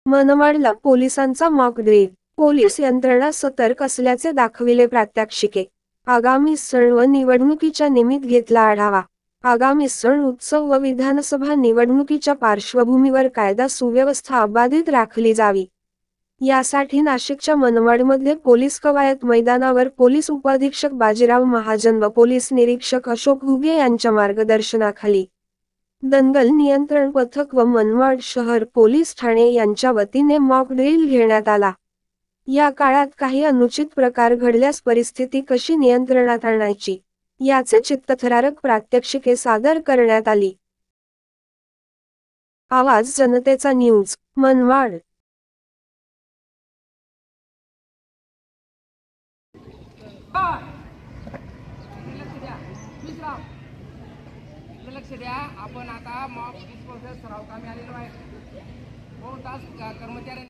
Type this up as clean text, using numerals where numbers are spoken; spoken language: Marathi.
मनमाडला पोलिसांचा मॉक ड्रिल, पोलीस यंत्रणा सतर्क असल्याचे दाखविले प्रात्यक्षिके। आगामी सण व निवडणुकीच्या निमित्त घेतला आढावा। आगामी सण उत्सव व विधानसभा निवडणुकीच्या पार्श्वभूमीवर कायदा सुव्यवस्था अबाधित राखली जावी, यासाठी नाशिकच्या मनमाडमध्ये पोलीस कवायत मैदानावर पोलीस उपअधीक्षक बाजीराव महाजन व पोलीस निरीक्षक अशोक घुगे यांच्या मार्गदर्शनाखाली दंगल नियंत्रण पथक व मनमाड शहर पोलीस ठाणे यांच्या वतीने मॉक ड्रिल घेण्यात आला। या काळात काही अनुचित प्रकार घडल्यास परिस्थिती कशी नियंत्रणात आणायची, याचे चित्तथरारक प्रात्यक्षिके सादर करण्यात आली। आवाज जनतेचा न्यूज, मनमाड। लक्ष द्या, आपण आता मॉक डिस्पोजल सराव कामी आलेलो आहे। 2 तास कर्मचारी